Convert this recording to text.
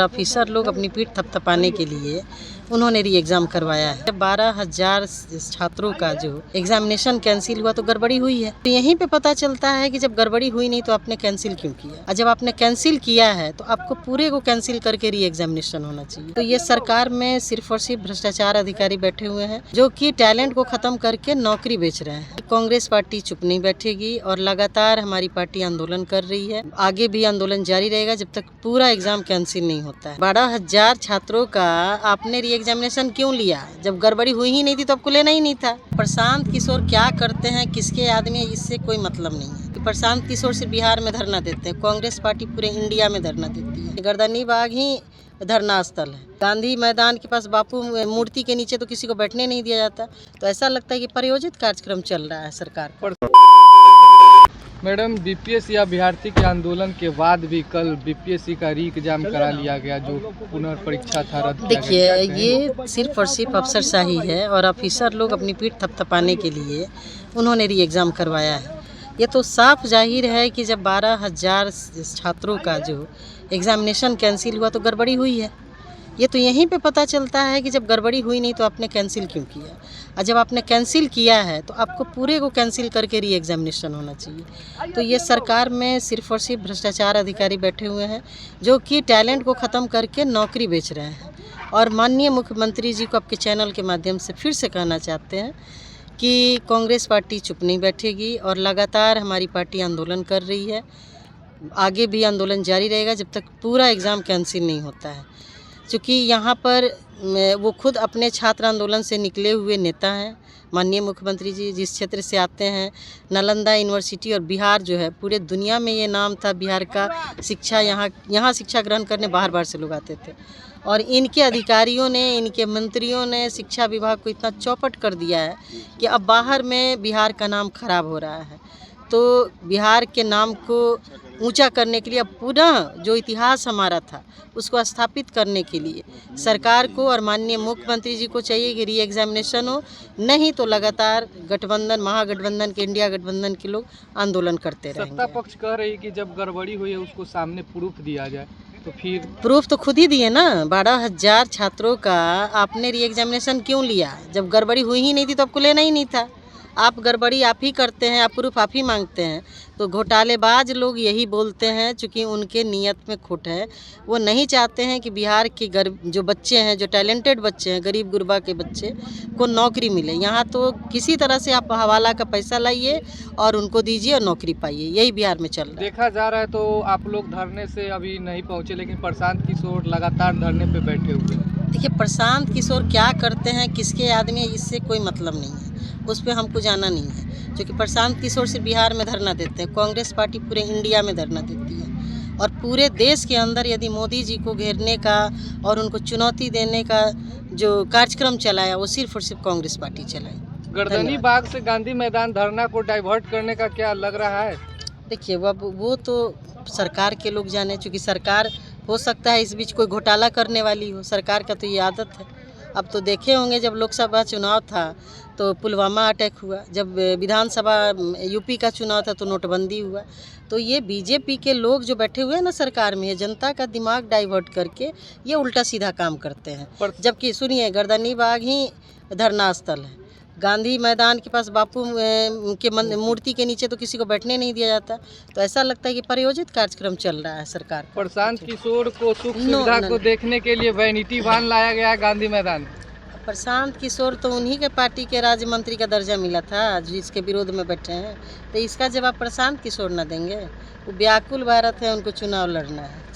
Officer लोग अपनी पीठ थपथपाने के लिए उन्होंने री एग्ज़ाम करवाया है। 12,000 छात्रों का जो एग्जामिनेशन कैंसिल हुआ तो गड़बड़ी हुई है। तो यहीं पे पता चलता है कि जब गड़बड़ी हुई नहीं तो आपने कैंसिल क्यों किया, और जब आपने कैंसिल किया है तो आपको पूरे को कैंसिल करके री एग्जामिनेशन होना चाहिए। तो ये सरकार में सिर्फ और सिर्फ भ्रष्टाचार अधिकारी बैठे हुए हैं जो कि टैलेंट को खत्म करके नौकरी बेच रहे हैं। कांग्रेस पार्टी चुप नहीं बैठेगी और लगातार हमारी पार्टी आंदोलन कर रही है। आगे भी आंदोलन जारी रहेगा जब तक पूरा एग्जाम कैंसिल नहीं होता है। 12,000 छात्रों का आपने री एग्जामिनेशन क्यों लिया? जब गड़बड़ी हुई ही नहीं थी तो आपको लेना ही नहीं था। प्रशांत किशोर क्या करते हैं, किसके आदमी है, इससे कोई मतलब नहीं है। प्रशांत किशोर सिर्फ बिहार में धरना देते हैं, कांग्रेस पार्टी पूरे इंडिया में धरना देती है। गर्दनी बाग ही धरना स्थल है। गांधी मैदान के पास बापू मूर्ति के नीचे तो किसी को बैठने नहीं दिया जाता। तो ऐसा लगता है कि प्रायोजित कार्यक्रम चल रहा है सरकार का। मैडम, बीपीएससी या अभ्यर्थी के आंदोलन के बाद भी कल बीपीएससी का री एग्जाम करा लिया गया, जो पुनर्परीक्षा था रद्द किया गया। देखिए, ये सिर्फ और सिर्फ अफसरशाही है और ऑफिसर लोग अपनी पीठ थपथपाने के लिए उन्होंने री एग्ज़ाम करवाया है। ये तो साफ जाहिर है कि जब 12,000 छात्रों का जो एग्ज़ामिनेशन कैंसिल हुआ तो गड़बड़ी हुई है। ये तो यहीं पे पता चलता है कि जब गड़बड़ी हुई नहीं तो आपने कैंसिल क्यों किया, और जब आपने कैंसिल किया है तो आपको पूरे को कैंसिल करके री एग्जामिनेशन होना चाहिए। तो ये सरकार में सिर्फ और सिर्फ भ्रष्टाचार अधिकारी बैठे हुए हैं जो कि टैलेंट को ख़त्म करके नौकरी बेच रहे हैं। और माननीय मुख्यमंत्री जी को आपके चैनल के माध्यम से फिर से कहना चाहते हैं कि कांग्रेस पार्टी चुप नहीं बैठेगी और लगातार हमारी पार्टी आंदोलन कर रही है। आगे भी आंदोलन जारी रहेगा जब तक पूरा एग्ज़ाम कैंसिल नहीं होता है। चूँकि यहाँ पर वो खुद अपने छात्र आंदोलन से निकले हुए नेता हैं। माननीय मुख्यमंत्री जी जिस क्षेत्र से आते हैं, नालंदा यूनिवर्सिटी और बिहार जो है, पूरे दुनिया में ये नाम था बिहार का। शिक्षा यहाँ शिक्षा ग्रहण करने बाहर से लोग आते थे। और इनके अधिकारियों ने, इनके मंत्रियों ने शिक्षा विभाग को इतना चौपट कर दिया है कि अब बाहर में बिहार का नाम खराब हो रहा है। तो बिहार के नाम को ऊंचा करने के लिए, अब पुनः जो इतिहास हमारा था उसको स्थापित करने के लिए सरकार को और माननीय मुख्यमंत्री जी को चाहिए कि री एग्जामिनेशन हो, नहीं तो लगातार गठबंधन, महागठबंधन के, इंडिया गठबंधन के लोग आंदोलन करते रहेंगे। सत्ता पक्ष कह रही है कि जब गड़बड़ी हुई है उसको सामने प्रूफ दिया जाए, तो फिर प्रूफ तो खुद ही दिए ना। 12,000 छात्रों का आपने री एग्जामिनेशन क्यों लिया? जब गड़बड़ी हुई ही नहीं थी तो आपको लेना ही नहीं था। आप गड़बड़ी आप ही करते हैं, आप प्रूफ आप ही मांगते हैं। तो घोटालेबाज लोग यही बोलते हैं, चूँकि उनके नीयत में खोट है। वो नहीं चाहते हैं कि बिहार के जो बच्चे हैं, जो टैलेंटेड बच्चे हैं, गरीब गुरबा के बच्चे को नौकरी मिले। यहाँ तो किसी तरह से आप हवाला का पैसा लाइए और उनको दीजिए और नौकरी पाइए, यही बिहार में चल रहा है। देखा जा रहा है तो आप लोग धरने से अभी नहीं पहुँचे, लेकिन प्रशांत किशोर लगातार धरने पे बैठे हुए हैं। देखिए, प्रशांत किशोर क्या करते हैं, किसके आदमी है, इससे कोई मतलब नहीं है, उस पर हमको जाना नहीं है। क्योंकि प्रशांत किशोर सिर्फ बिहार में धरना देते हैं, कांग्रेस पार्टी पूरे इंडिया में धरना देती है। और पूरे देश के अंदर यदि मोदी जी को घेरने का और उनको चुनौती देने का जो कार्यक्रम चलाया वो सिर्फ और सिर्फ कांग्रेस पार्टी चलाई। गर्दनी बाग से गांधी मैदान धरना को डाइवर्ट करने का क्या लग रहा है? देखिए, वो तो सरकार के लोग जाने, चूँकि सरकार, हो सकता है इस बीच कोई घोटाला करने वाली हो। सरकार का तो ये आदत है। अब तो देखे होंगे, जब लोकसभा चुनाव था तो पुलवामा अटैक हुआ, जब विधानसभा यूपी का चुनाव था तो नोटबंदी हुआ। तो ये बीजेपी के लोग जो बैठे हुए हैं ना सरकार में, जनता का दिमाग डाइवर्ट करके ये उल्टा सीधा काम करते हैं। जबकि सुनिए, गर्दनी बाग ही धरना स्थल है। गांधी मैदान के पास बापू के मूर्ति के नीचे तो किसी को बैठने नहीं दिया जाता। तो ऐसा लगता है कि प्रायोजित कार्यक्रम चल रहा है सरकार का। प्रशांत किशोर को सुख सुविधा को देखने के लिए वैनिटी वैन लाया गया है गांधी मैदान। प्रशांत किशोर तो उन्हीं के पार्टी के राज्य मंत्री का दर्जा मिला था जिसके विरोध में बैठे हैं। तो इसका जवाब प्रशांत किशोर न देंगे? वो व्याकुल भारत है, उनको चुनाव लड़ना है।